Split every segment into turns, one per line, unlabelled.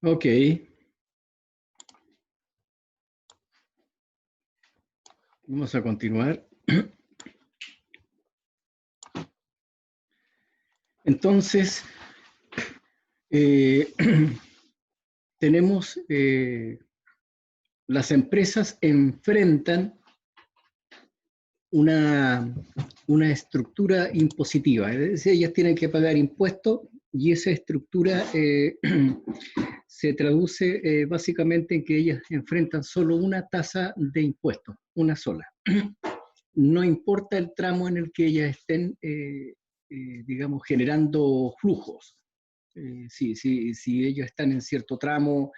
Ok. Vamos a continuar. Entonces, tenemos, las empresas enfrentan una estructura impositiva, es decir, ellas tienen que pagar impuestos y esa estructura se traduce básicamente en que ellas enfrentan solo una tasa de impuestos, una sola. No importa el tramo en el que ellas estén, digamos, generando flujos. Si ellos están en cierto tramo,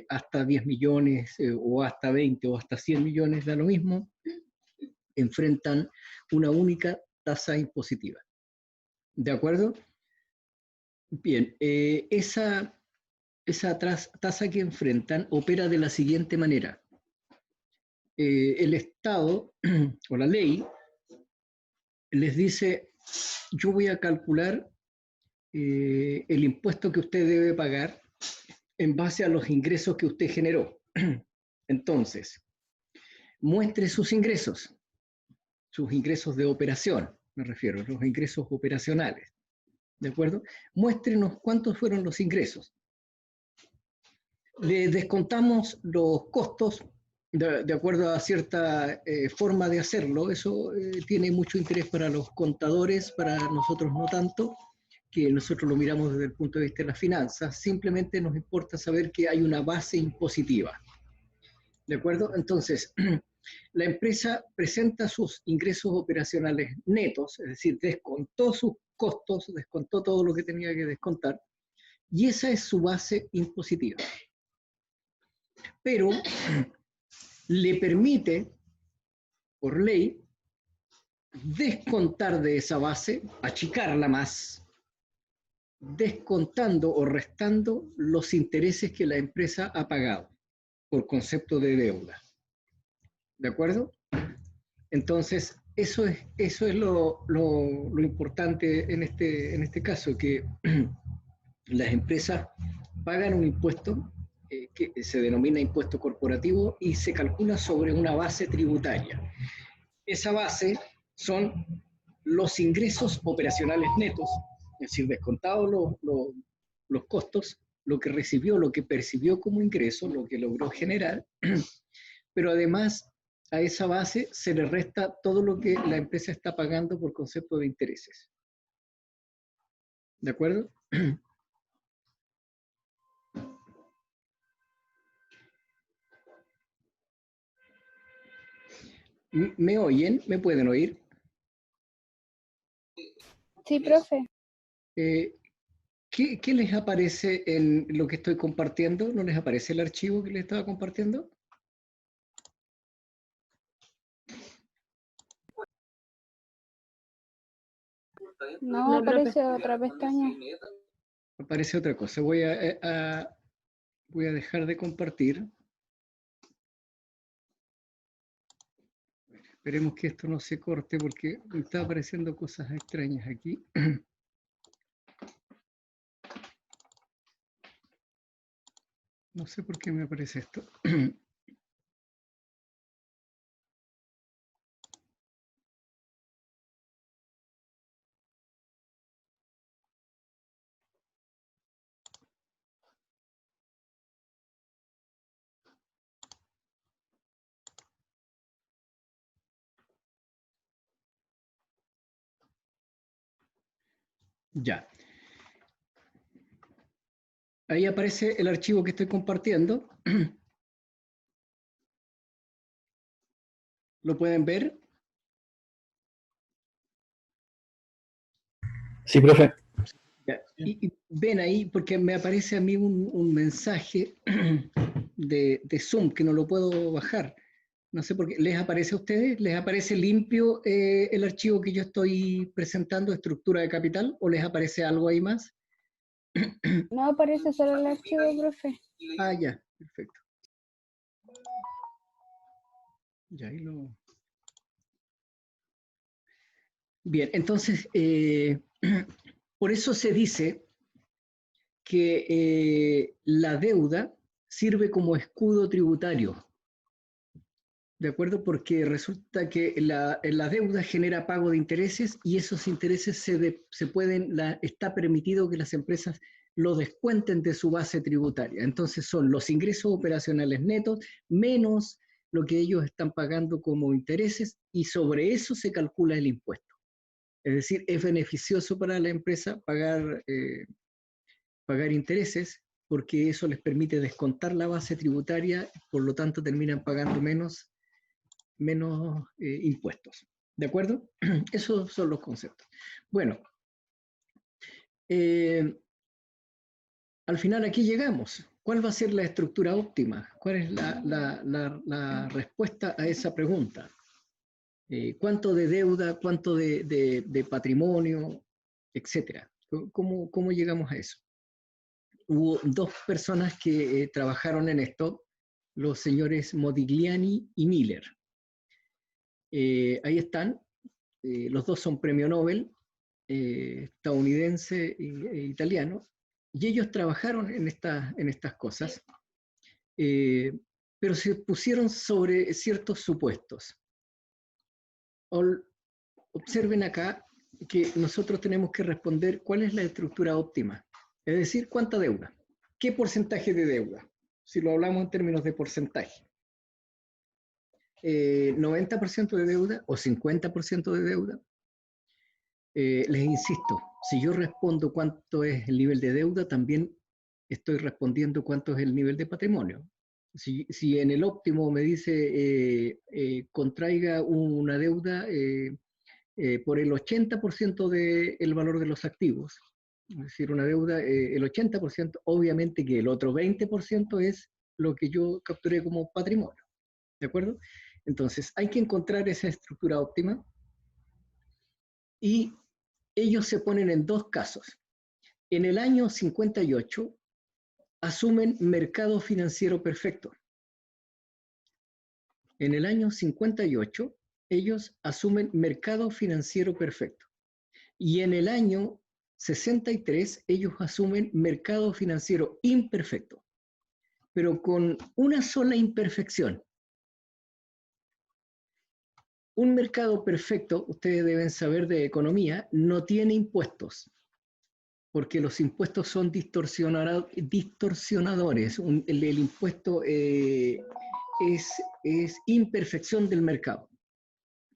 hasta 10 millones o hasta 20 o hasta 100 millones, da lo mismo, enfrentan una única tasa impositiva. ¿De acuerdo? Bien, esa tasa que enfrentan opera de la siguiente manera. El Estado o la ley les dice, yo voy a calcular el impuesto que usted debe pagar en base a los ingresos que usted generó. Entonces, muestre sus ingresos de operación, me refiero, los ingresos operacionales. ¿De acuerdo? Muéstrenos cuántos fueron los ingresos. Le descontamos los costos de acuerdo a cierta forma de hacerlo. Eso tiene mucho interés para los contadores, para nosotros no tanto, que nosotros lo miramos desde el punto de vista de las finanzas. Simplemente nos importa saber que hay una base impositiva. ¿De acuerdo? Entonces, la empresa presenta sus ingresos operacionales netos, es decir, descontó sus costos, descontó todo lo que tenía que descontar, y esa es su base impositiva. Pero le permite, por ley, descontar de esa base, achicarla más, descontando o restando los intereses que la empresa ha pagado por concepto de deuda. ¿De acuerdo? Entonces, eso es lo importante en este caso, que las empresas pagan un impuesto que se denomina impuesto corporativo y se calcula sobre una base tributaria. Esa base son los ingresos operacionales netos, es decir, descontados los costos, lo que recibió, lo que percibió como ingreso, lo que logró generar, pero además a esa base se le resta todo lo que la empresa está pagando por concepto de intereses. ¿De acuerdo? ¿Me oyen? ¿Me pueden oír?
Sí, profe.
¿Qué les aparece en lo que estoy compartiendo? ¿No les aparece el archivo que les estaba compartiendo?
No, aparece otra pestaña.
Aparece otra cosa. Voy a dejar de compartir. Esperemos que esto no se corte porque me están apareciendo cosas extrañas aquí. No sé por qué me aparece esto. Ya. Ahí aparece el archivo que estoy compartiendo. ¿Lo pueden ver?
Sí, profe.
Y ven ahí, porque me aparece a mí un mensaje de Zoom que no lo puedo bajar. No sé por qué. ¿Les aparece a ustedes? ¿Les aparece limpio el archivo que yo estoy presentando, estructura de capital? ¿O les aparece algo ahí más?
No aparece solo el archivo, profe.
Ah, ya, perfecto. Ya ahí lo... Bien, entonces, por eso se dice que la deuda sirve como escudo tributario. ¿De acuerdo? Porque resulta que la deuda genera pago de intereses y esos intereses está permitido que las empresas lo descuenten de su base tributaria. Entonces son los ingresos operacionales netos menos lo que ellos están pagando como intereses y sobre eso se calcula el impuesto. Es decir, es beneficioso para la empresa pagar intereses porque eso les permite descontar la base tributaria, por lo tanto terminan pagando menos impuestos. ¿De acuerdo? Esos son los conceptos. Bueno, al final aquí llegamos. ¿Cuál va a ser la estructura óptima? ¿Cuál es la respuesta a esa pregunta? ¿Cuánto de deuda, cuánto de patrimonio, etcétera? ¿Cómo llegamos a eso? Hubo dos personas que trabajaron en esto, los señores Modigliani y Miller. Ahí están, los dos son premio Nobel, estadounidense e italiano, y ellos trabajaron en estas cosas, pero se pusieron sobre ciertos supuestos. Observen acá que nosotros tenemos que responder cuál es la estructura óptima, es decir, cuánta deuda, qué porcentaje de deuda, si lo hablamos en términos de porcentaje. 90% de deuda o 50% de deuda. Les insisto, si yo respondo cuánto es el nivel de deuda, también estoy respondiendo cuánto es el nivel de patrimonio. Si en el óptimo me dice contraiga una deuda por el 80% del valor de los activos, es decir, una deuda, el 80%, obviamente que el otro 20% es lo que yo capturé como patrimonio. ¿De acuerdo? Entonces, hay que encontrar esa estructura óptima y ellos se ponen en dos casos. En el año 58 asumen mercado financiero perfecto. En el año 58 ellos asumen mercado financiero perfecto. Y en el año 63 ellos asumen mercado financiero imperfecto, pero con una sola imperfección. Un mercado perfecto, ustedes deben saber de economía, no tiene impuestos, porque los impuestos son distorsionadores. El impuesto es imperfección del mercado.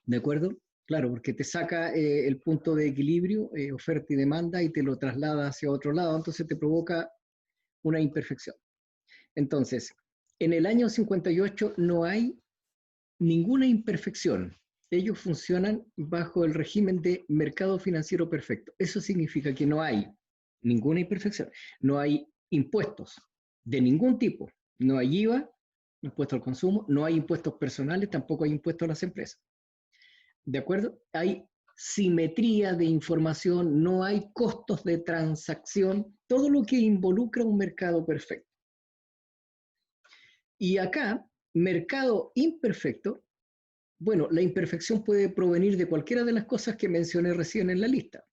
¿De acuerdo? Claro, porque te saca el punto de equilibrio, oferta y demanda, y te lo traslada hacia otro lado, entonces te provoca una imperfección. Entonces, en el año 58 no hay ninguna imperfección. Ellos funcionan bajo el régimen de mercado financiero perfecto. Eso significa que no hay ninguna imperfección, no hay impuestos de ningún tipo, no hay IVA, impuesto al consumo, no hay impuestos personales, tampoco hay impuestos a las empresas. ¿De acuerdo? Hay simetría de información, no hay costos de transacción, todo lo que involucra un mercado perfecto. Y acá, mercado imperfecto, bueno, la imperfección puede provenir de cualquiera de las cosas que mencioné recién en la lista.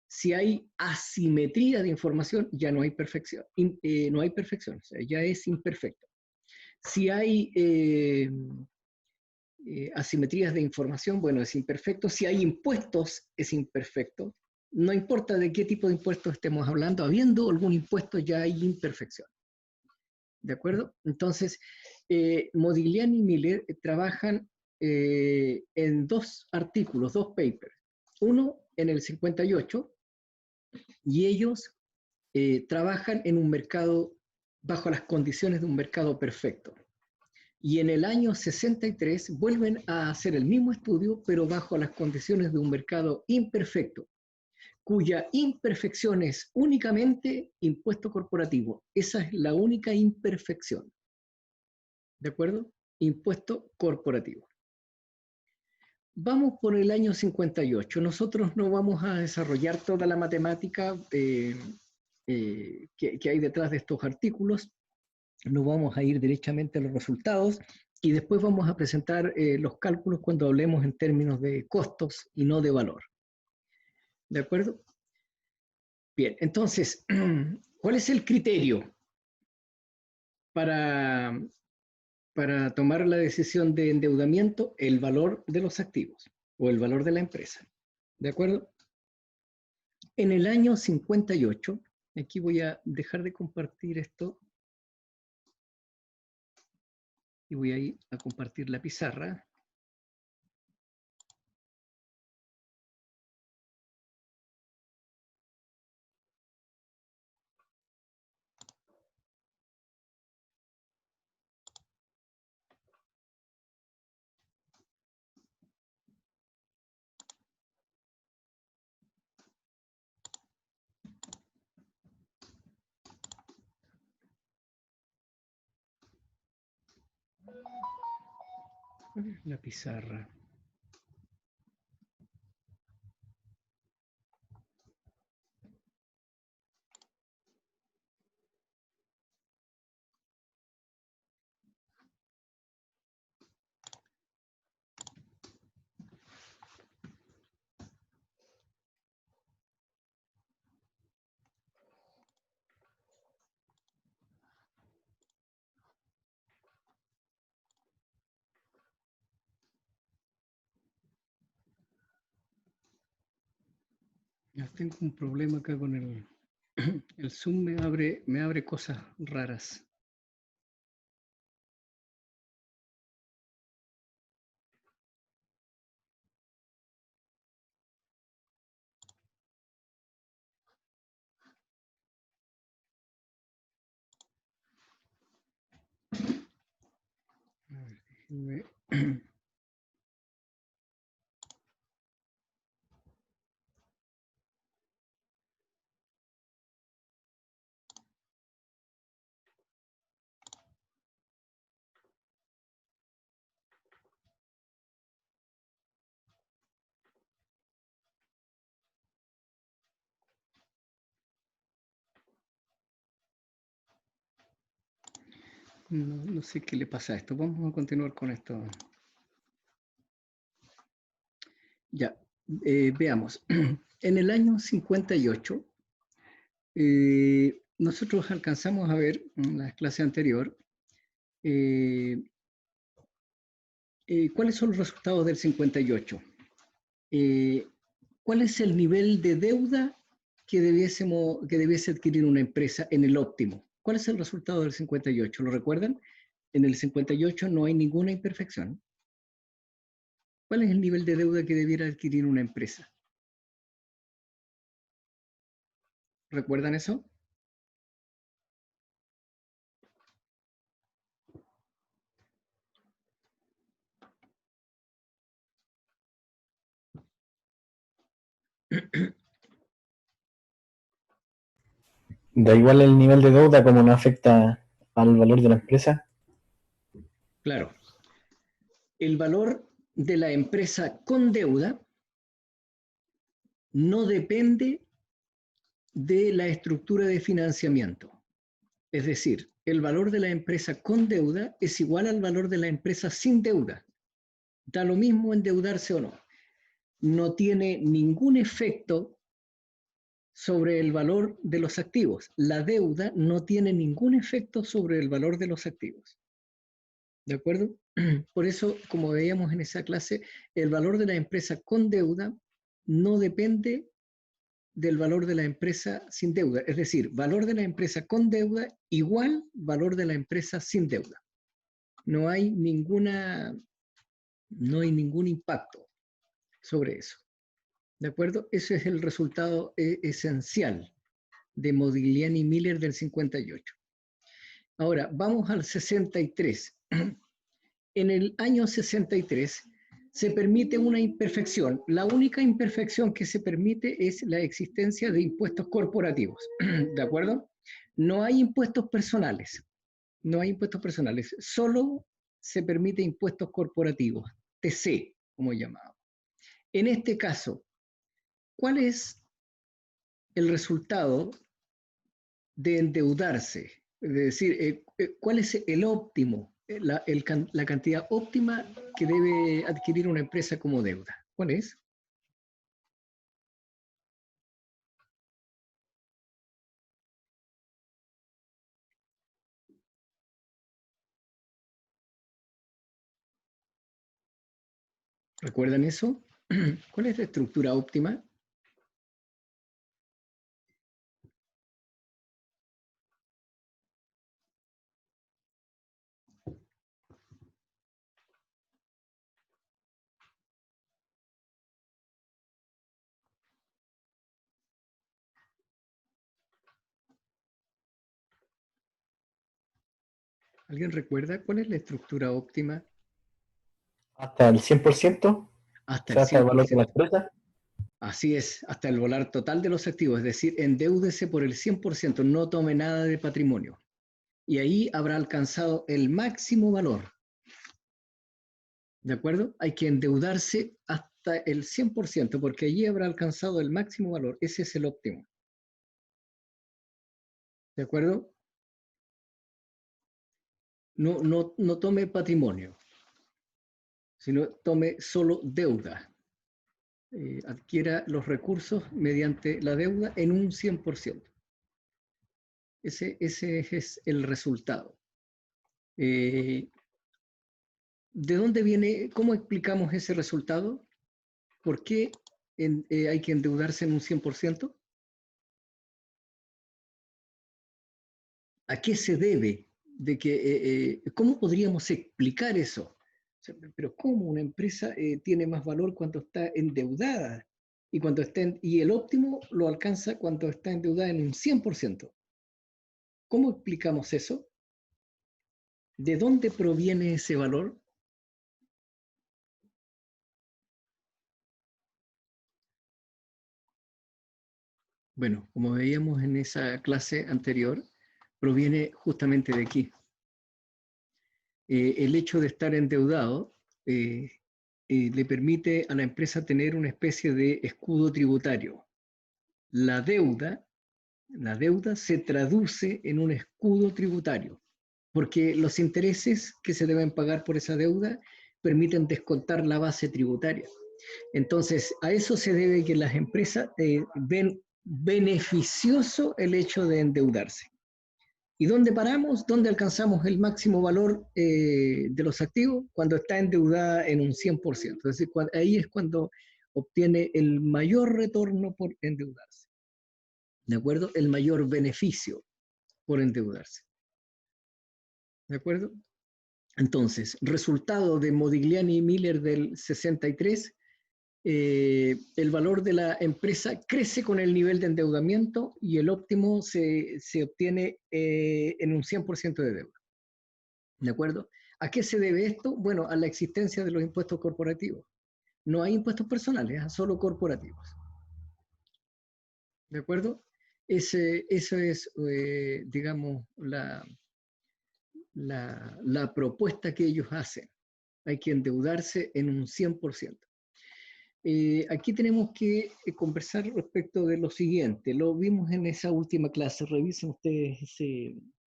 Si hay asimetría de información, ya no hay perfección, no hay perfección, o sea, ya es imperfecto. Si hay asimetrías de información, bueno, es imperfecto. Si hay impuestos, es imperfecto. No importa de qué tipo de impuestos estemos hablando, habiendo algún impuesto ya hay imperfección. ¿De acuerdo? Entonces, Modigliani y Miller trabajan en dos artículos, dos papers. Uno en el 58, y ellos trabajan en un mercado bajo las condiciones de un mercado perfecto. Y en el año 63 vuelven a hacer el mismo estudio, pero bajo las condiciones de un mercado imperfecto, cuya imperfección es únicamente impuesto corporativo. Esa es la única imperfección. ¿De acuerdo? Impuesto corporativo. Vamos por el año 58. Nosotros no vamos a desarrollar toda la matemática que hay detrás de estos artículos. Nos vamos a ir derechamente a los resultados y después vamos a presentar los cálculos cuando hablemos en términos de costos y no de valor. ¿De acuerdo? Bien, entonces, ¿Cuál es el criterio para tomar la decisión de endeudamiento? El valor de los activos o el valor de la empresa. ¿De acuerdo? En el año 58, aquí voy a dejar de compartir esto y voy a ir a compartir la pizarra. La pizarra. Ya tengo un problema acá con el Zoom, me abre cosas raras. Déjenme. No sé qué le pasa a esto. Vamos a continuar con esto. Ya, veamos. En el año 58, nosotros alcanzamos a ver en la clase anterior cuáles son los resultados del 58. ¿Cuál es el nivel de deuda que debiese adquirir una empresa en el óptimo? ¿Cuál es el resultado del 58? ¿Lo recuerdan? En el 58 no hay ninguna imperfección. ¿Cuál es el nivel de deuda que debiera adquirir una empresa? ¿Recuerdan eso?
Da igual el nivel de deuda como no afecta al valor de la empresa.
Claro. El valor de la empresa con deuda no depende de la estructura de financiamiento. Es decir, el valor de la empresa con deuda es igual al valor de la empresa sin deuda. Da lo mismo endeudarse o no. No tiene ningún efecto sobre el valor de los activos. La deuda no tiene ningún efecto sobre el valor de los activos. ¿De acuerdo? Por eso, como veíamos en esa clase, el valor de la empresa con deuda no depende del valor de la empresa sin deuda. Es decir, valor de la empresa con deuda igual valor de la empresa sin deuda. No hay ningún impacto sobre eso. ¿De acuerdo? Ese es el resultado esencial de Modigliani y Miller del 58. Ahora, vamos al 63. En el año 63 se permite una imperfección. La única imperfección que se permite es la existencia de impuestos corporativos. ¿De acuerdo? No hay impuestos personales. No hay impuestos personales. Solo se permite impuestos corporativos. TC, como llamamos. En este caso, ¿cuál es el resultado de endeudarse? Es decir, ¿cuál es el óptimo, la cantidad óptima que debe adquirir una empresa como deuda? ¿Cuál es? ¿Recuerdan eso? ¿Cuál es la estructura óptima? ¿Alguien recuerda cuál es la estructura óptima?
Hasta el 100%, o
Hasta el
sea, hasta el valor de la
100%.
empresa.
Así es, hasta el volar total de los activos, es decir, endeúdese por el 100%, no tome nada de patrimonio. Y ahí habrá alcanzado el máximo valor. ¿De acuerdo? Hay que endeudarse hasta el 100%, porque allí habrá alcanzado el máximo valor. Ese es el óptimo. ¿De acuerdo? No tome patrimonio, sino tome solo deuda. Adquiera los recursos mediante la deuda en un 100%. Ese es el resultado. ¿De dónde viene? ¿Cómo explicamos ese resultado? ¿Por qué hay que endeudarse en un 100%? ¿A qué se debe? ¿Cómo podríamos explicar eso? O sea, pero ¿cómo una empresa tiene más valor cuando está endeudada? Y el óptimo lo alcanza cuando está endeudada en un 100%. ¿Cómo explicamos eso? ¿De dónde proviene ese valor? Bueno, como veíamos en esa clase anterior, proviene justamente de aquí. El hecho de estar endeudado le permite a la empresa tener una especie de escudo tributario. La deuda, la deuda se traduce en un escudo tributario, porque los intereses que se deben pagar por esa deuda permiten descontar la base tributaria. Entonces, a eso se debe que las empresas ven beneficioso el hecho de endeudarse. ¿Y dónde paramos? ¿Dónde alcanzamos el máximo valor de los activos? Cuando está endeudada en un 100%. Es decir, ahí es cuando obtiene el mayor retorno por endeudarse. ¿De acuerdo? El mayor beneficio por endeudarse. ¿De acuerdo? Entonces, resultado de Modigliani y Miller del 63, el valor de la empresa crece con el nivel de endeudamiento y el óptimo se obtiene en un 100% de deuda. ¿De acuerdo? ¿A qué se debe esto? Bueno, a la existencia de los impuestos corporativos. No hay impuestos personales, solo corporativos. ¿De acuerdo? Eso es, digamos, la propuesta que ellos hacen. Hay que endeudarse en un 100%. Aquí tenemos que conversar respecto de lo siguiente. Lo vimos en esa última clase. Revisen ustedes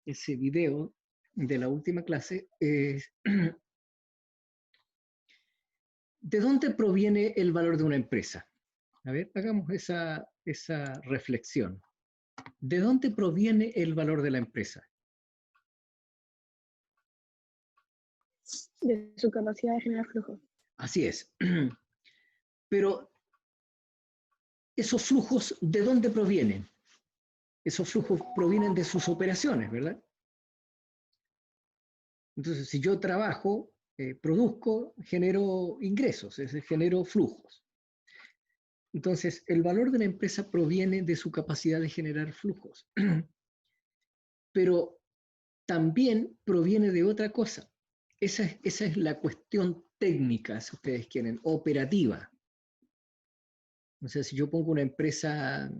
ese video de la última clase. ¿De dónde proviene el valor de una empresa? A ver, hagamos esa reflexión. ¿De dónde proviene el valor de la empresa?
De su capacidad de generar flujo.
Así es. Pero esos flujos, ¿de dónde provienen? Esos flujos provienen de sus operaciones, ¿verdad? Entonces, si yo trabajo, produzco, genero ingresos, es decir, genero flujos. Entonces, el valor de la empresa proviene de su capacidad de generar flujos. Pero también proviene de otra cosa. Esa es la cuestión técnica, si ustedes quieren, operativa. O sea, si yo pongo una empresa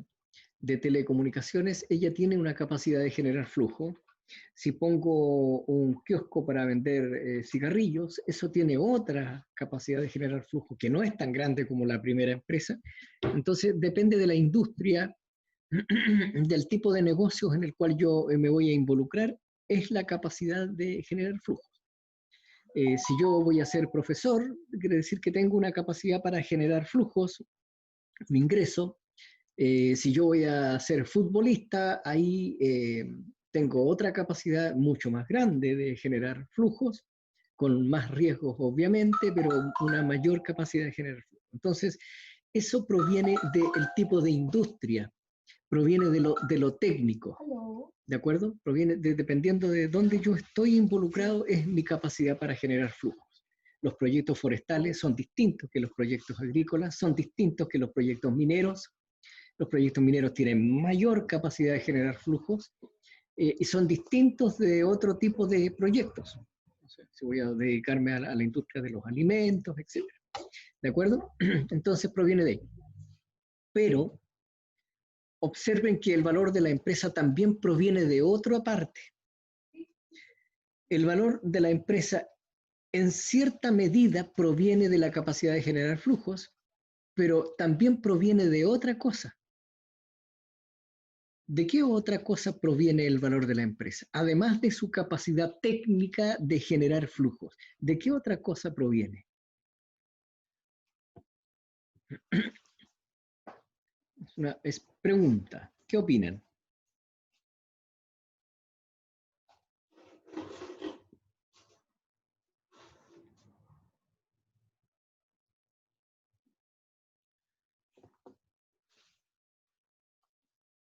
de telecomunicaciones, ella tiene una capacidad de generar flujo. Si pongo un kiosco para vender cigarrillos, eso tiene otra capacidad de generar flujo que no es tan grande como la primera empresa. Entonces, depende de la industria, del tipo de negocios en el cual yo me voy a involucrar, es la capacidad de generar flujo. Si yo voy a ser profesor, quiere decir que tengo una capacidad para generar flujos, un ingreso. Si yo voy a ser futbolista, ahí tengo otra capacidad mucho más grande de generar flujos. con más riesgos obviamente, pero una mayor capacidad de generar flujo. Entonces, eso proviene del tipo de industria, proviene de lo técnico, ¿de acuerdo? Proviene dependiendo de dónde yo estoy involucrado, es mi capacidad para generar flujos. Los proyectos forestales son distintos que los proyectos agrícolas, son distintos que los proyectos mineros. Los proyectos mineros tienen mayor capacidad de generar flujos y son distintos de otro tipo de proyectos. No sé, si voy a dedicarme a la industria de los alimentos, etc. ¿De acuerdo? Entonces proviene de ahí. Pero observen que el valor de la empresa también proviene de otra parte. El valor de la empresa en cierta medida proviene de la capacidad de generar flujos, pero también proviene de otra cosa. ¿De qué otra cosa proviene el valor de la empresa? Además de su capacidad técnica de generar flujos, ¿de qué otra cosa proviene? Es pregunta. ¿Qué opinan?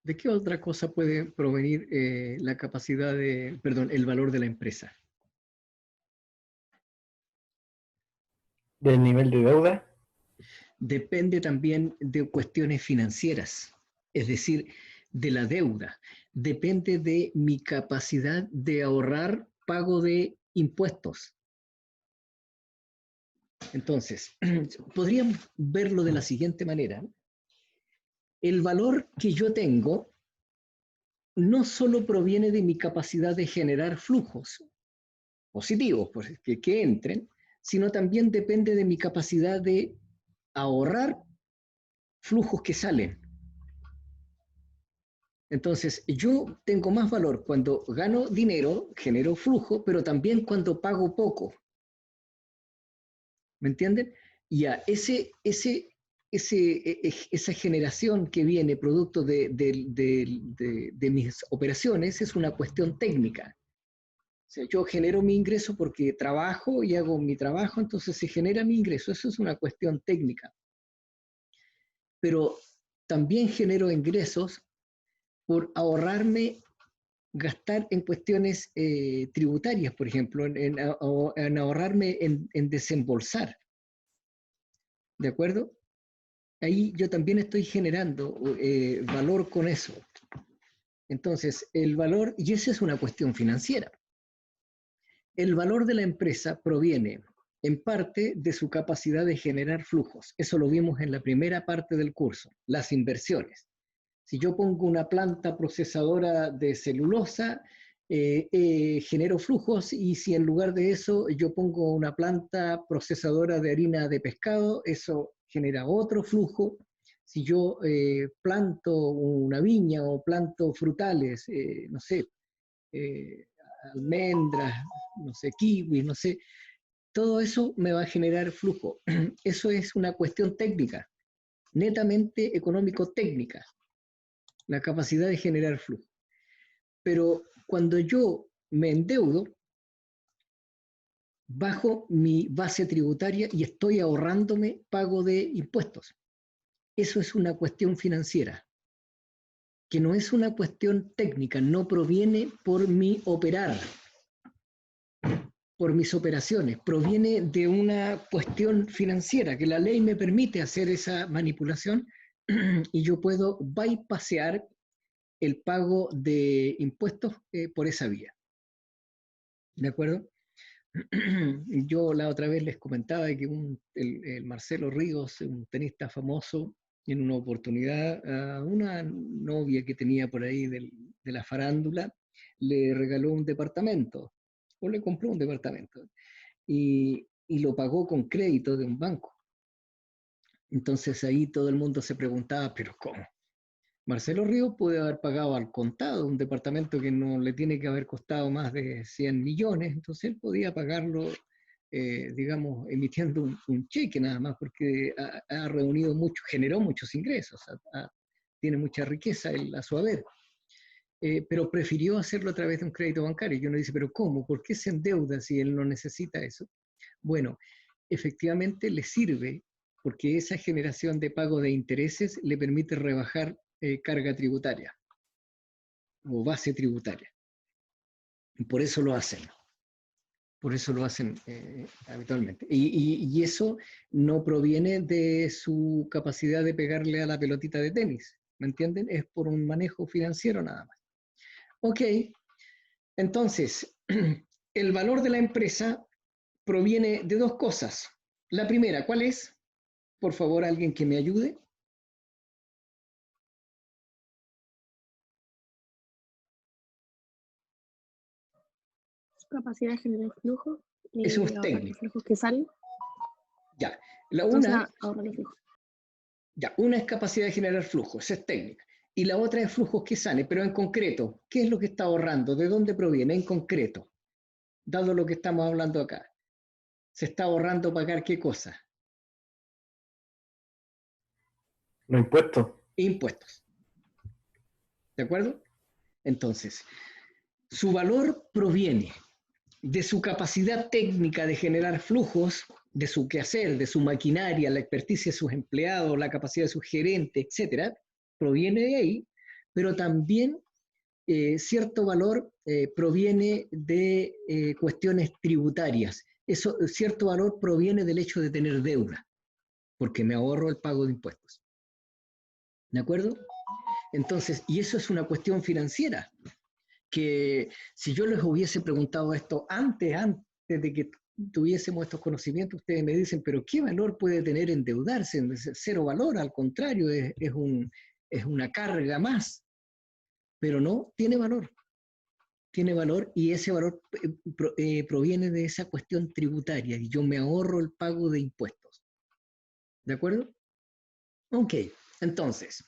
¿De qué otra cosa puede provenir la capacidad de, perdón, el valor de la empresa?
¿Del nivel de deuda?
Depende también de cuestiones financieras, es decir, de la deuda. Depende de mi capacidad de ahorrar pago de impuestos. Entonces, podríamos verlo de la siguiente manera. El valor que yo tengo no solo proviene de mi capacidad de generar flujos positivos pues, que entren, sino también depende de mi capacidad de ahorrar flujos que salen. Entonces, yo tengo más valor cuando gano dinero, genero flujo, pero también cuando pago poco. ¿Me entienden? Y a esa generación que viene producto de mis operaciones es una cuestión técnica. O sea, yo genero mi ingreso porque trabajo y hago mi trabajo, entonces se genera mi ingreso. Eso es una cuestión técnica. Pero también genero ingresos por ahorrarme gastar en cuestiones tributarias, por ejemplo, en ahorrarme en desembolsar. ¿De acuerdo? Ahí yo también estoy generando valor con eso. Entonces, el valor, y esa es una cuestión financiera, el valor de la empresa proviene en parte de su capacidad de generar flujos. Eso lo vimos en la primera parte del curso, las inversiones. Si yo pongo una planta procesadora de celulosa, genero flujos, y si en lugar de eso yo pongo una planta procesadora de harina de pescado, eso genera otro flujo. Si yo planto una viña o planto frutales, no sé, eh, almendras, no sé, kiwis, no sé, todo eso me va a generar flujo. Eso es una cuestión técnica, netamente económico-técnica, la capacidad de generar flujo. Pero cuando yo me endeudo, bajo mi base tributaria y estoy ahorrándome pago de impuestos. Eso es una cuestión financiera, que no es una cuestión técnica, no proviene por mi operar, por mis operaciones, proviene de una cuestión financiera, que la ley me permite hacer esa manipulación y yo puedo bypassear el pago de impuestos por esa vía. ¿De acuerdo? Yo la otra vez les comentaba que el Marcelo Ríos, un tenista famoso, en una oportunidad a una novia que tenía por ahí de la farándula, le regaló un departamento, o le compró un departamento, y lo pagó con crédito de un banco. Entonces ahí todo el mundo se preguntaba, ¿pero cómo? Marcelo Ríos puede haber pagado al contado un departamento que no le tiene que haber costado más de 100 millones, entonces él podía pagarlo, digamos, emitiendo un cheque nada más, porque ha reunido mucho, generó muchos ingresos, tiene mucha riqueza él, a su haber. pero prefirió hacerlo a través de un crédito bancario. Y uno dice, pero ¿cómo? ¿Por qué se endeuda si él no necesita eso? Bueno, efectivamente le sirve porque esa generación de pago de intereses le permite rebajar carga tributaria o base tributaria. Y por eso lo hacen. Por eso lo hacen habitualmente. Y eso no proviene de su capacidad de pegarle a la pelotita de tenis, ¿me entienden? Es por un manejo financiero nada más. Ok, entonces, el valor de la empresa proviene de dos cosas. La primera, ¿cuál es? Por favor, alguien que me ayude.
Capacidad de generar flujo y
Eso es
ahorrar los
técnico.
flujos que salen.
Ya,
Entonces, ahorrar los flujos.
una es capacidad de generar flujos, esa es técnica. Y la otra es flujos que salen, pero en concreto, ¿qué es lo que está ahorrando? ¿De dónde proviene? En concreto, dado lo que estamos hablando acá. ¿Se está ahorrando pagar qué cosa?
Los impuestos.
Impuestos. ¿De acuerdo? Entonces, su valor proviene de su capacidad técnica de generar flujos, de su quehacer, de su maquinaria, la experticia de sus empleados, la capacidad de sus gerentes, etcétera, proviene de ahí, pero también cierto valor proviene de cuestiones tributarias. Cierto valor proviene del hecho de tener deuda, porque me ahorro el pago de impuestos. ¿De acuerdo? Entonces, y eso es una cuestión financiera, que si yo les hubiese preguntado esto antes de que tuviésemos estos conocimientos, ustedes me dicen, pero ¿qué valor puede tener endeudarse? Cero valor, al contrario, es una carga más. Pero no, tiene valor. Tiene valor y ese valor proviene de esa cuestión tributaria y yo me ahorro el pago de impuestos. ¿De acuerdo? Ok, entonces,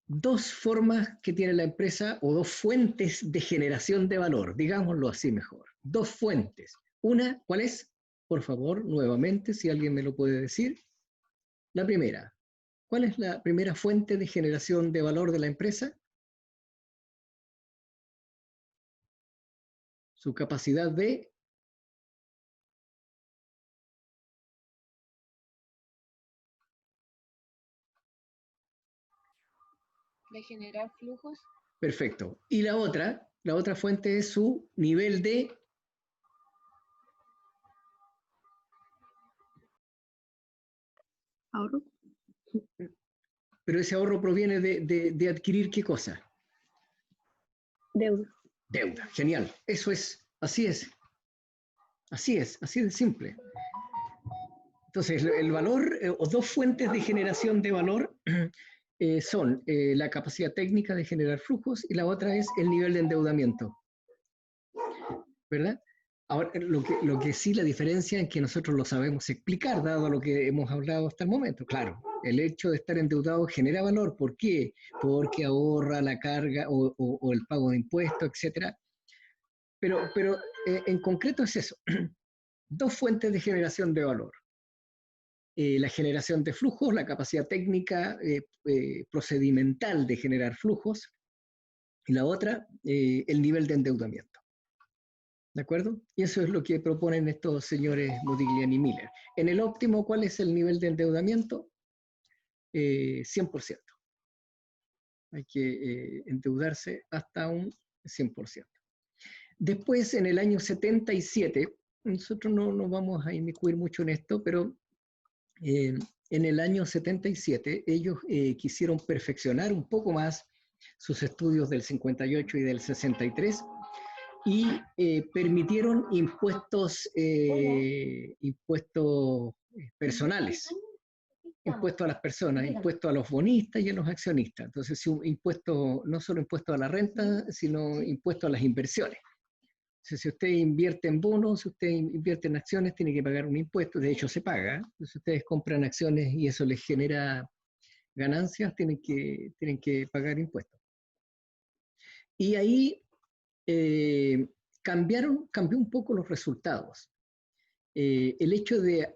dos formas que tiene la empresa o dos fuentes de generación de valor, digámoslo así mejor. Dos fuentes. Una, ¿cuál es? Por favor, nuevamente, si alguien me lo puede decir. La primera. ¿Cuál es la primera fuente de generación de valor de la empresa? Su capacidad de...
De generar flujos.
Perfecto. Y la otra fuente es su nivel de...
Ahorro.
Pero ese ahorro proviene de adquirir ¿qué cosa?
Deuda.
Deuda. Genial. Eso es, así es. Así es, así de simple. Entonces, el valor, o dos fuentes de generación de valor son la capacidad técnica de generar flujos y la otra es el nivel de endeudamiento. ¿Verdad? Ahora, lo que sí la diferencia es que nosotros lo sabemos explicar, dado lo que hemos hablado hasta el momento. Claro, el hecho de estar endeudado genera valor. ¿Por qué? Porque ahorra la carga o el pago de impuestos, etc. Pero en concreto es eso. Dos fuentes de generación de valor. La generación de flujos, la capacidad técnica procedimental de generar flujos, y la otra, el nivel de endeudamiento. ¿De acuerdo? Y eso es lo que proponen estos señores Modigliani y Miller. En el óptimo, ¿cuál es el nivel de endeudamiento? 100%. Hay que endeudarse hasta un 100%. Después, en el año 77, nosotros no nos vamos a inmiscuir mucho en esto, pero en el año 77 ellos quisieron perfeccionar un poco más sus estudios del 58 y del 63 y permitieron impuestos personales, impuestos a las personas, impuestos a los bonistas y a los accionistas. Entonces, no solo impuestos a la renta, sino impuestos a las inversiones. Entonces, si usted invierte en bonos, si usted invierte en acciones, tiene que pagar un impuesto, de hecho se paga. Entonces, si ustedes compran acciones y eso les genera ganancias, tienen que pagar impuestos. Y ahí cambió un poco los resultados. El hecho de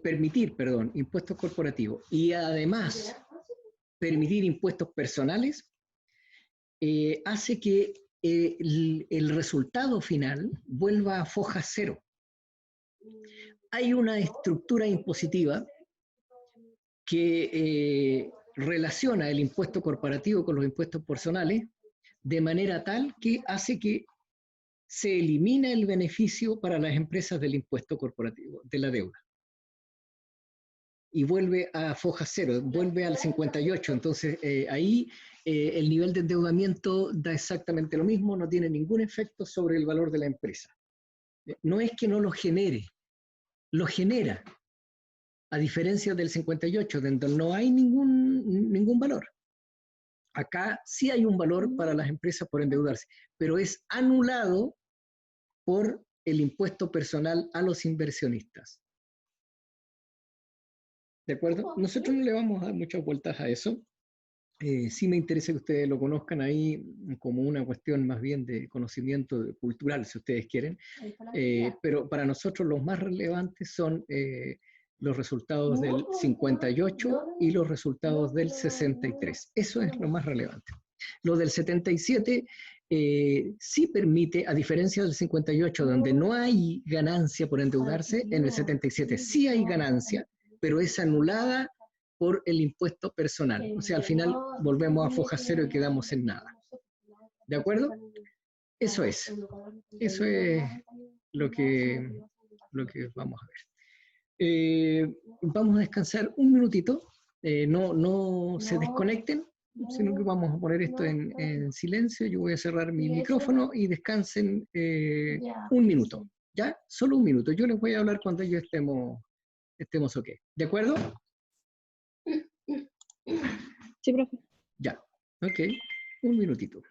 permitir impuestos corporativos y además permitir impuestos personales hace que el resultado final vuelva a foja cero. Hay una estructura impositiva que relaciona el impuesto corporativo con los impuestos personales de manera tal que hace que se elimina el beneficio para las empresas del impuesto corporativo, de la deuda. Y vuelve a foja cero, vuelve al 58. Entonces, ahí el nivel de endeudamiento da exactamente lo mismo, no tiene ningún efecto sobre el valor de la empresa. No es que no lo genere, lo genera, a diferencia del 58, donde no hay ningún valor. Acá sí hay un valor para las empresas por endeudarse, pero es anulado por el impuesto personal a los inversionistas. ¿De acuerdo? Nosotros no le vamos a dar muchas vueltas a eso. Sí me interesa que ustedes lo conozcan ahí como una cuestión más bien de conocimiento cultural, si ustedes quieren. Pero para nosotros los más relevantes son los resultados del 58 y los resultados del 63. Eso es lo más relevante. Lo del 77 sí permite, a diferencia del 58, donde no hay ganancia por endeudarse, en el 77 sí hay ganancia, pero es anulada por el impuesto personal. O sea, al final volvemos a foja cero y quedamos en nada. ¿De acuerdo? Eso es. Eso es lo que vamos a ver. Vamos a descansar un minutito. No se desconecten, sino que vamos a poner esto en silencio. Yo voy a cerrar mi micrófono y descansen un minuto. ¿Ya? Solo un minuto. Yo les voy a hablar cuando ellos estemos ok. ¿De acuerdo?
Sí, profe.
Ya. Ok. Un minutito.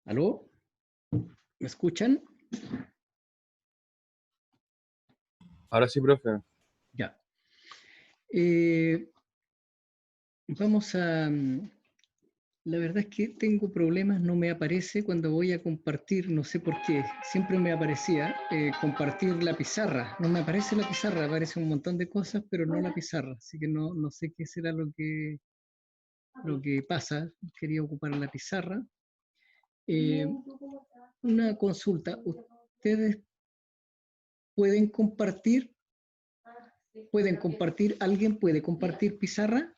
¿Aló? ¿Me escuchan?
Ahora sí, profe.
Ya. Vamos a... La verdad es que tengo problemas, no me aparece cuando voy a compartir, no sé por qué, siempre me aparecía compartir la pizarra, no me aparece la pizarra, aparece un montón de cosas, pero no la pizarra, así que no sé qué será lo que pasa, quería ocupar la pizarra. Una consulta, ¿ustedes pueden compartir? ¿Pueden compartir? ¿Alguien puede compartir pizarra?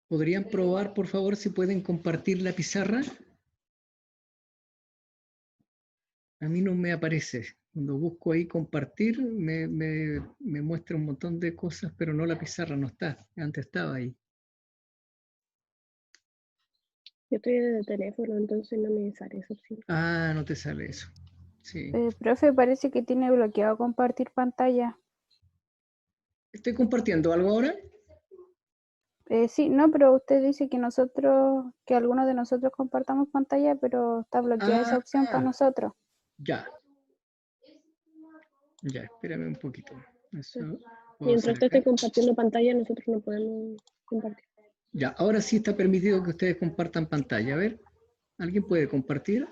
¿Podrían probar, por favor, si pueden compartir la pizarra? A mí no me aparece. Cuando busco ahí compartir, me muestra un montón de cosas, pero no la pizarra, no está. Antes estaba ahí.
Yo estoy en el teléfono, entonces no me sale esa opción.
Ah, no te sale eso. Sí.
Profe, parece que tiene bloqueado compartir pantalla.
¿Estoy compartiendo algo ahora?
Sí, no, pero usted dice que que algunos de nosotros compartamos pantalla, pero está bloqueada esa opción para nosotros.
Ya. Ya, espérame un poquito. Eso puedo
Mientras
hacer
usted
acá.
esté compartiendo pantalla, nosotros no podemos compartir.
Ya, ahora sí está permitido que ustedes compartan pantalla. A ver, ¿alguien puede compartir?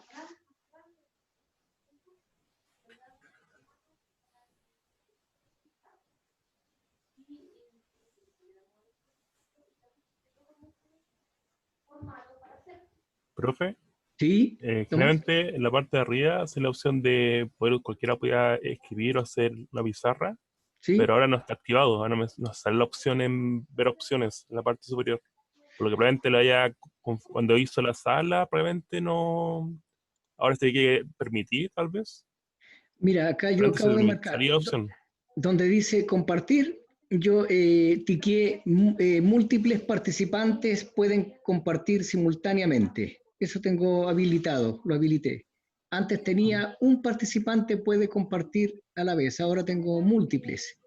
Profe,
Sí, Tomás.
generalmente en la parte de arriba es la opción de poder, cualquiera pueda escribir o hacer una pizarra,
Sí.
pero ahora no está activado, ahora nos sale la opción en ver opciones en la parte superior. Por lo que probablemente lo haya, cuando hizo la sala, probablemente no, ahora se tiene que permitir tal vez,
Mira, acá
pero
yo
antes
acabo de marcar.
salía opción.
Donde dice compartir, yo tiqué múltiples participantes pueden compartir simultáneamente. Eso tengo habilitado, lo habilité. Antes tenía un participante puede compartir a la vez, ahora tengo múltiples.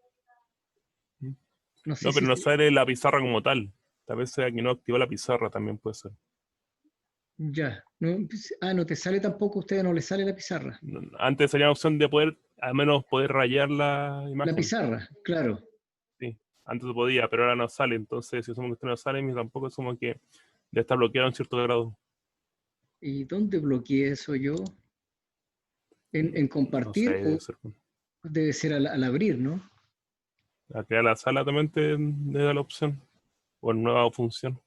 No sé
No,
si...
pero no sale la pizarra como tal. Tal vez sea que no activó la pizarra, también puede ser.
Ya. No, no te sale tampoco, a ustedes no les sale la pizarra.
Antes salía la opción de poder, al menos poder rayar la
La
imagen.
pizarra, claro.
Sí, antes se podía, pero ahora no sale. Entonces, si asumo que usted no sale, mi tampoco asumo que debe estar bloqueado en cierto grado.
¿Y dónde bloqueé eso yo? ¿En
No sé,
compartir
debe
o
ser.
debe ser al abrir, ¿no?
A crear la sala también te da la opción. O en nueva función.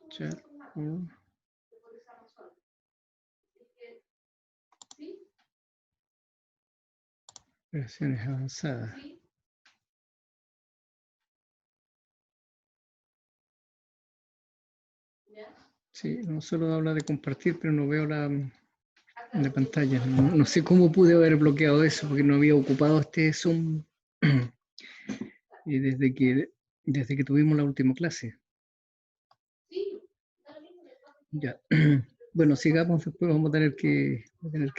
Chat, versiones avanzadas. Sí, no solo habla de compartir, pero no veo la pantalla. No sé cómo pude haber bloqueado eso, porque no había ocupado este Zoom y desde que tuvimos la última clase. Ya. Bueno, sigamos, después vamos a tener que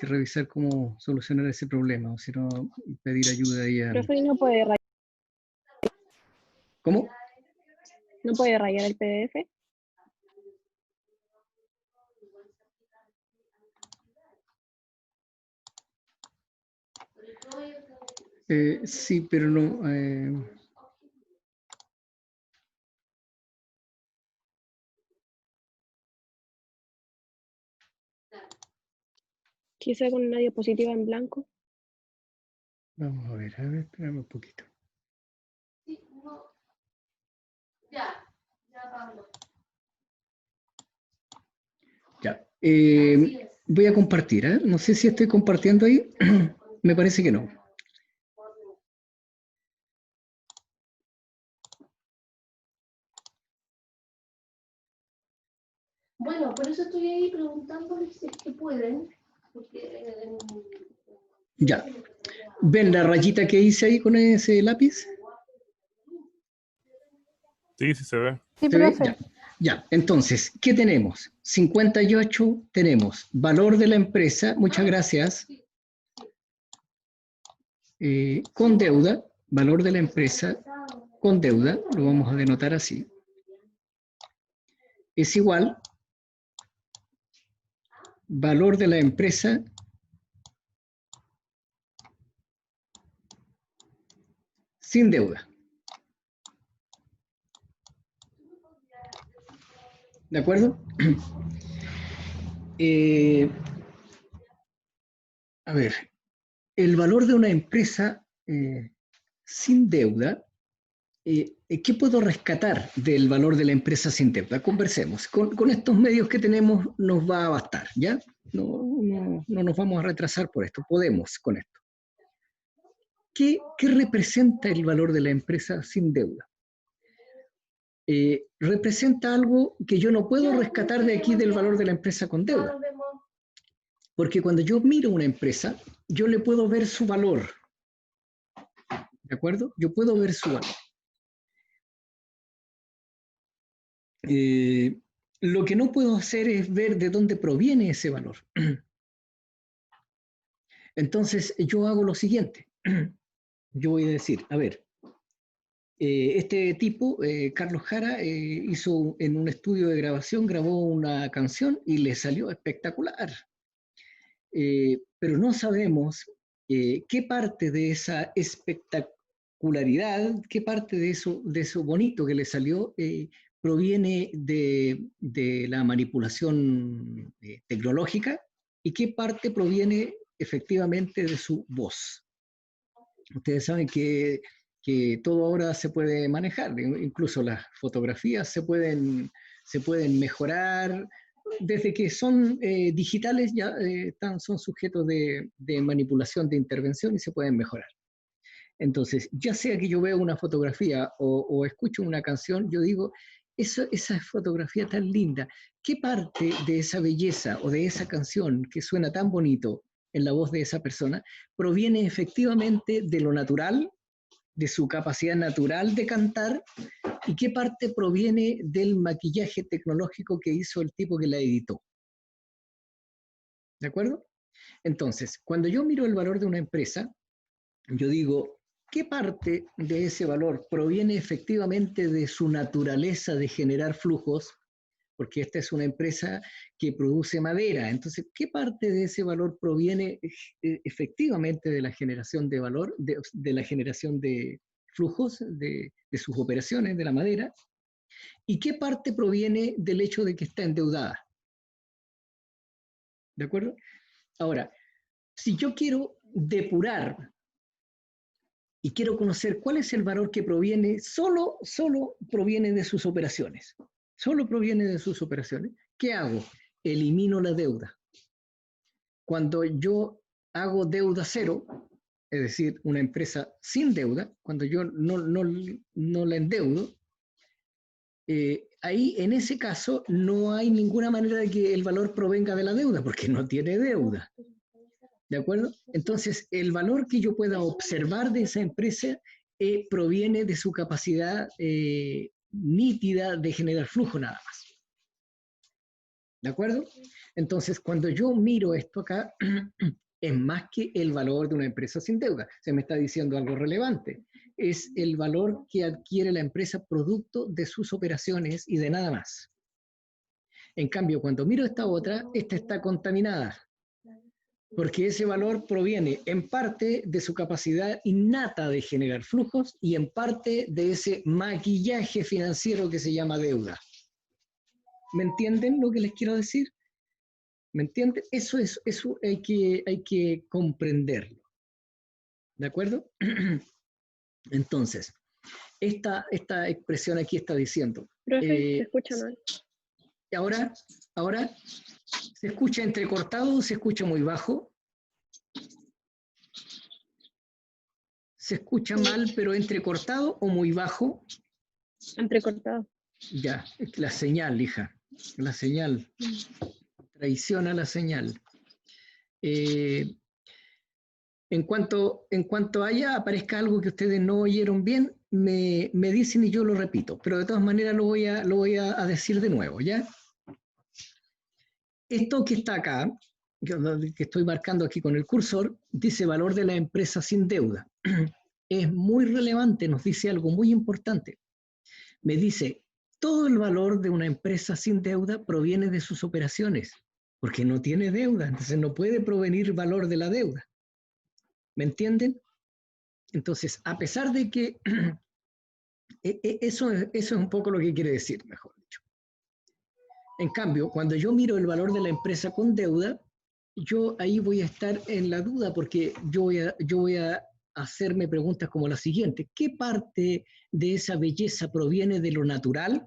revisar cómo solucionar ese problema, o si no, pedir ayuda ahí a...
Profe, ¿no puede rayar,
¿Cómo?
no puede rayar el PDF?
Sí, pero no...
Quizá con una diapositiva en blanco.
vamos a ver, espérame un poquito. Ya. Voy a compartir, ¿eh? No sé si estoy compartiendo ahí. Me parece que no.
Bueno, por eso estoy ahí preguntándoles si es que pueden, porque
Ya. ¿Ven la rayita que hice ahí con ese lápiz?
Sí, sí se ve.
Sí,
¿Se ve?
profe.
Ya. Ya, entonces, ¿qué tenemos? 58 tenemos valor de la empresa, muchas gracias, con deuda, valor de la empresa con deuda, lo vamos a denotar así, es igual valor de la empresa sin deuda. ¿De acuerdo? A ver, el valor de una empresa sin deuda, ¿qué puedo rescatar del valor de la empresa sin deuda? Conversemos. Con estos medios que tenemos nos va a bastar, ¿ya? No nos vamos a retrasar por esto, podemos con esto. ¿Qué representa el valor de la empresa sin deuda? Representa algo que yo no puedo rescatar de aquí del valor de la empresa con deuda. Porque cuando yo miro una empresa, yo le puedo ver su valor. ¿De acuerdo? Yo puedo ver su valor. Lo que no puedo hacer es ver de dónde proviene ese valor. Entonces, yo hago lo siguiente. Yo voy a decir, a ver, este tipo, Carlos Jara, hizo en un estudio de grabación, grabó una canción y le salió espectacular. Pero no sabemos qué parte de esa espectacularidad, qué parte de eso bonito que le salió, proviene de la manipulación tecnológica y qué parte proviene efectivamente de su voz. Ustedes saben que todo ahora se puede manejar, incluso las fotografías se pueden mejorar, desde que son digitales ya son sujetos de manipulación, de intervención y se pueden mejorar. Entonces, ya sea que yo vea una fotografía o escucho una canción, yo digo, esa fotografía tan linda, ¿qué parte de esa belleza o de esa canción que suena tan bonito en la voz de esa persona proviene efectivamente de lo natural, de su capacidad natural de cantar, y qué parte proviene del maquillaje tecnológico que hizo el tipo que la editó? ¿De acuerdo? Entonces, cuando yo miro el valor de una empresa, yo digo, ¿qué parte de ese valor proviene efectivamente de su naturaleza de generar flujos? Porque esta es una empresa que produce madera. Entonces, ¿qué parte de ese valor proviene efectivamente de la generación de valor, de la generación de flujos de sus operaciones de la madera? ¿Y qué parte proviene del hecho de que está endeudada? ¿De acuerdo? Ahora, si yo quiero depurar y quiero conocer cuál es el valor que proviene, solo proviene de sus operaciones. Solo proviene de sus operaciones. ¿Qué hago? Elimino la deuda. Cuando yo hago deuda cero, es decir, una empresa sin deuda, cuando yo no la endeudo, ahí en ese caso no hay ninguna manera de que el valor provenga de la deuda, porque no tiene deuda. ¿De acuerdo? Entonces, el valor que yo pueda observar de esa empresa proviene de su capacidad nítida de generar flujo nada más. ¿De acuerdo? Entonces, cuando yo miro esto acá, es más que el valor de una empresa sin deuda. Se me está diciendo algo relevante. Es el valor que adquiere la empresa producto de sus operaciones y de nada más. En cambio, cuando miro esta otra, esta está contaminada, porque ese valor proviene en parte de su capacidad innata de generar flujos y en parte de ese maquillaje financiero que se llama deuda. ¿Me entienden lo que les quiero decir? ¿Me entienden? Eso hay que comprenderlo. ¿De acuerdo? Entonces, esta expresión aquí está diciendo.
Profe, se escucha mal.
Ahora, ¿se escucha entrecortado o se escucha muy bajo? ¿Se escucha mal pero entrecortado o muy bajo?
Entrecortado.
Ya, la señal, hija. La señal. Traiciona la señal. En cuanto aparezca algo que ustedes no oyeron bien, me dicen y yo lo repito, pero de todas maneras lo voy a decir de nuevo, ¿ya? Esto que está acá, que estoy marcando aquí con el cursor, dice valor de la empresa sin deuda. Es muy relevante, nos dice algo muy importante. Me dice, todo el valor de una empresa sin deuda proviene de sus operaciones, porque no tiene deuda, entonces no puede provenir valor de la deuda. ¿Me entienden? Entonces, a pesar de que eso es un poco lo que quiere decir, mejor dicho. En cambio, cuando yo miro el valor de la empresa con deuda, yo ahí voy a estar en la duda porque yo voy a hacerme preguntas como la siguiente. ¿Qué parte de esa belleza proviene de lo natural?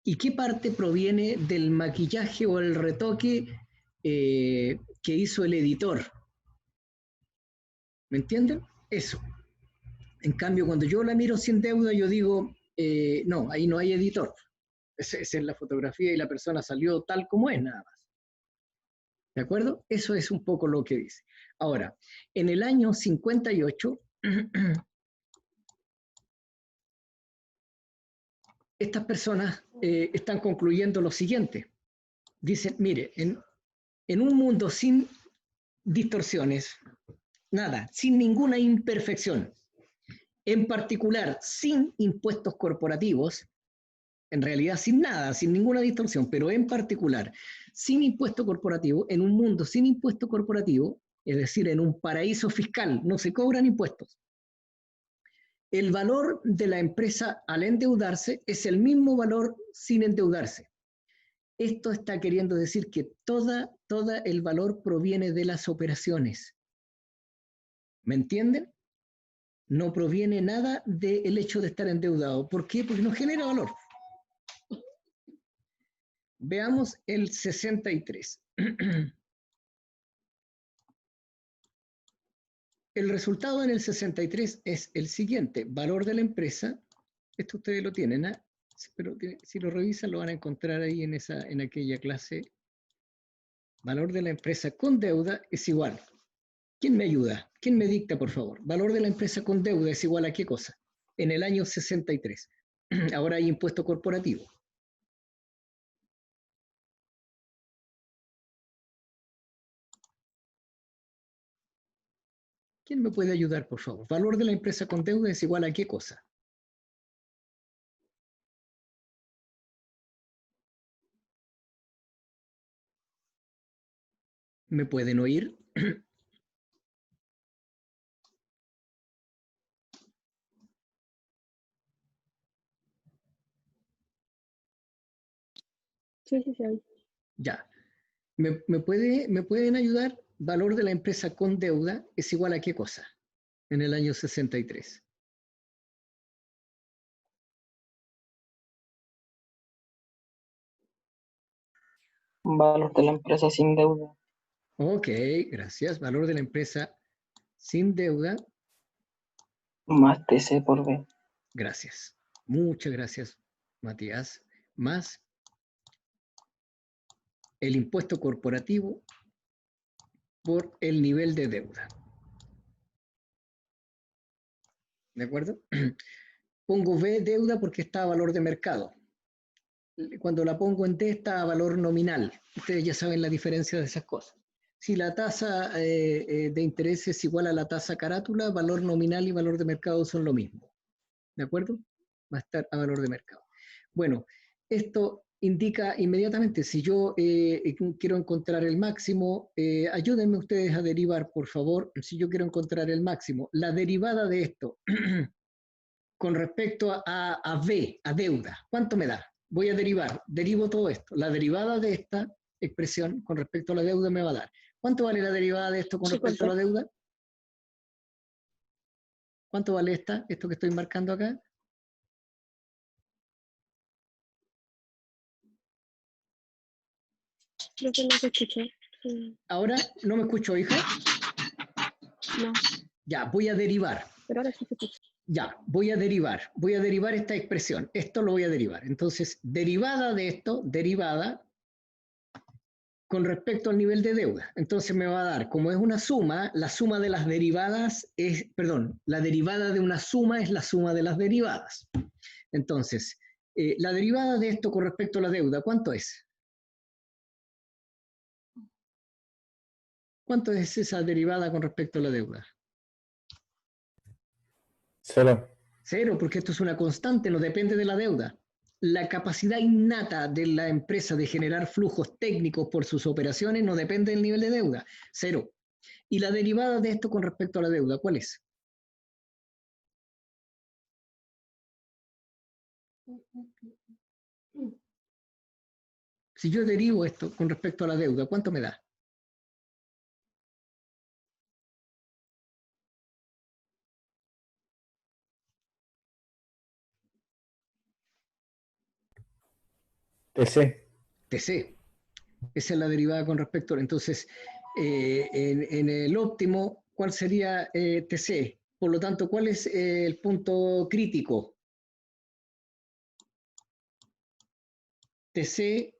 ¿Y qué parte proviene del maquillaje o el retoque que hizo el editor? ¿Me entienden? Eso. En cambio, cuando yo la miro sin deuda, yo digo, no, ahí no hay editor. Esa es la fotografía y la persona salió tal como es, nada más. ¿De acuerdo? Eso es un poco lo que dice. Ahora, en el año 58, estas personas están concluyendo lo siguiente. Dicen, mire, en un mundo sin distorsiones, nada, sin ninguna imperfección, en particular sin impuestos corporativos, en realidad sin nada, sin ninguna distorsión, pero en particular sin impuesto corporativo, en un mundo sin impuesto corporativo, es decir, en un paraíso fiscal, no se cobran impuestos. El valor de la empresa al endeudarse es el mismo valor sin endeudarse. Esto está queriendo decir que todo el valor proviene de las operaciones. ¿Me entienden? No proviene nada del hecho de estar endeudado. ¿Por qué? Porque no genera valor. Veamos el 63. El resultado en el 63 es el siguiente. Valor de la empresa. Esto ustedes lo tienen, ¿eh? Pero si lo revisan lo van a encontrar ahí en aquella clase. Valor de la empresa con deuda es igual. ¿Quién me ayuda? ¿Quién me dicta, por favor? Valor de la empresa con deuda es igual a ¿qué cosa? En el año 63. Ahora hay impuesto corporativo. ¿Quién me puede ayudar, por favor? Valor de la empresa con deuda es igual a ¿qué cosa? ¿Me pueden oír?
Sí, sí, sí.
Ya. ¿Me pueden ayudar? Valor de la empresa con deuda es igual a ¿qué cosa? En el año 63.
Valor de la empresa sin deuda.
Ok, gracias. Valor de la empresa sin deuda.
Más TC por B.
Gracias. Muchas gracias, Matías. Más el impuesto corporativo por el nivel de deuda. ¿De acuerdo? Pongo B deuda porque está a valor de mercado. Cuando la pongo en D está a valor nominal. Ustedes ya saben la diferencia de esas cosas. Si la tasa de interés es igual a la tasa carátula, valor nominal y valor de mercado son lo mismo. ¿De acuerdo? Va a estar a valor de mercado. Bueno, esto indica inmediatamente, si yo quiero encontrar el máximo, ayúdenme ustedes a derivar, por favor, si yo quiero encontrar el máximo. La derivada de esto con respecto a B, a deuda, ¿cuánto me da? Voy a derivo todo esto. La derivada de esta expresión con respecto a la deuda me va a dar. ¿Cuánto vale la derivada de esto con respecto a la deuda? ¿Cuánto vale esto que estoy marcando acá?
Creo que no se escuchó.
Ahora, ¿no me escucho, hija?
No,
Ya, voy a derivar.
pero ahora sí se escucha.
Ya, voy a derivar esta expresión. Esto lo voy a derivar. Entonces, derivada de esto, derivada con respecto al nivel de deuda. Entonces me va a dar, como es una suma, la suma de las derivadas es, perdón, la derivada de una suma es la suma de las derivadas. Entonces, la derivada de esto con respecto a la deuda, ¿cuánto es? ¿Cuánto es esa derivada con respecto a la deuda?
0.
0, porque esto es una constante, no depende de la deuda. La capacidad innata de la empresa de generar flujos técnicos por sus operaciones no depende del nivel de deuda. 0. ¿Y la derivada de esto con respecto a la deuda, cuál es? Si yo derivo esto con respecto a la deuda, ¿cuánto me da?
TC.
TC. Esa es la derivada con respecto a... Entonces, en el óptimo, ¿cuál sería TC? Por lo tanto, ¿cuál es el punto crítico? TC,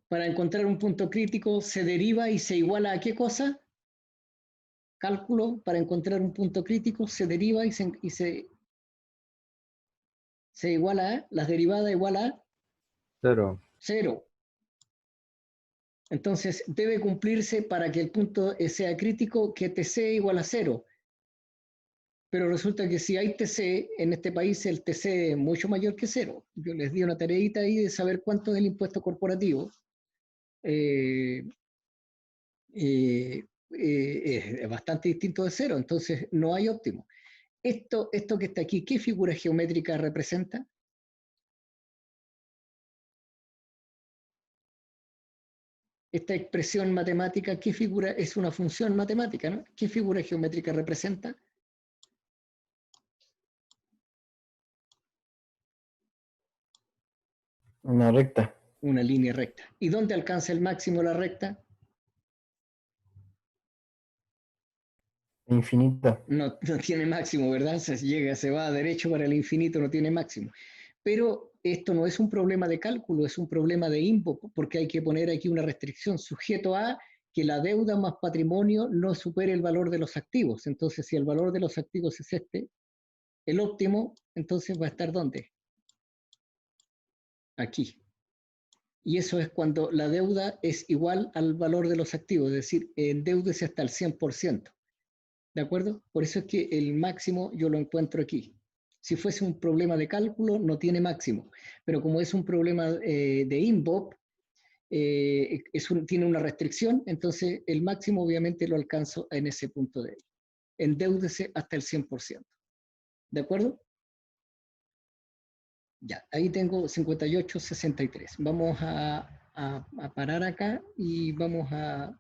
para encontrar un punto crítico, se deriva y se iguala a ¿qué cosa? Cálculo, para encontrar un punto crítico, se deriva y se iguala a, las derivadas igual a
0.
0. Entonces, debe cumplirse para que el punto sea crítico que TC igual a 0. Pero resulta que si hay TC, en este país el TC es mucho mayor que 0. Yo les di una tareita ahí de saber cuánto es el impuesto corporativo. Es bastante distinto de 0, entonces no hay óptimo. Esto que está aquí, ¿qué figura geométrica representa? Esta expresión matemática, ¿qué figura? Es una función matemática, ¿no? ¿Qué figura geométrica representa?
Una recta.
Una línea recta. ¿Y dónde alcanza el máximo la recta?
Infinita.
No tiene máximo, ¿verdad? Se va derecho para el infinito, no tiene máximo. Pero esto no es un problema de cálculo, es un problema de INPO, porque hay que poner aquí una restricción sujeto a que la deuda más patrimonio no supere el valor de los activos. Entonces, si el valor de los activos es este, el óptimo, entonces va a estar ¿dónde? Aquí. Y eso es cuando la deuda es igual al valor de los activos, es decir, endeúdese hasta el 100%. ¿De acuerdo? Por eso es que el máximo yo lo encuentro aquí. Si fuese un problema de cálculo, no tiene máximo. Pero como es un problema de INVOP, tiene una restricción, entonces el máximo obviamente lo alcanzo en ese punto de ahí. Endeúdese hasta el 100%. ¿De acuerdo? Ya, ahí tengo 58.63. Vamos a parar acá y vamos a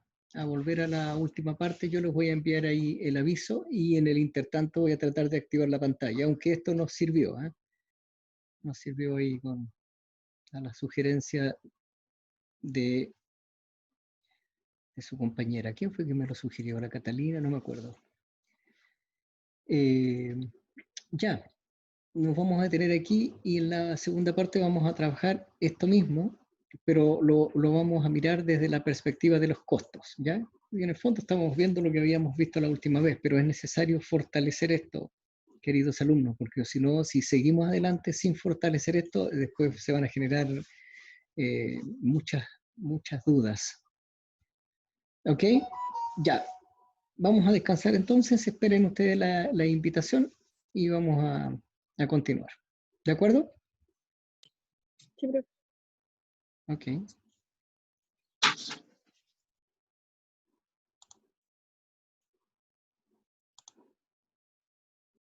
volver a la última parte. Yo les voy a enviar ahí el aviso y en el intertanto voy a tratar de activar la pantalla, aunque esto nos sirvió, ¿eh? Nos sirvió ahí a la sugerencia de su compañera. ¿Quién fue que me lo sugirió? ¿La Catalina? No me acuerdo. Ya, nos vamos a detener aquí y en la segunda parte vamos a trabajar esto mismo, pero lo vamos a mirar desde la perspectiva de los costos, ¿ya? Y en el fondo estamos viendo lo que habíamos visto la última vez, pero es necesario fortalecer esto, queridos alumnos, porque si no, si seguimos adelante sin fortalecer esto, después se van a generar muchas dudas. ¿Ok? Ya. Vamos a descansar entonces, esperen ustedes la invitación y vamos a continuar. ¿De acuerdo?
Sí, profe.
Ok.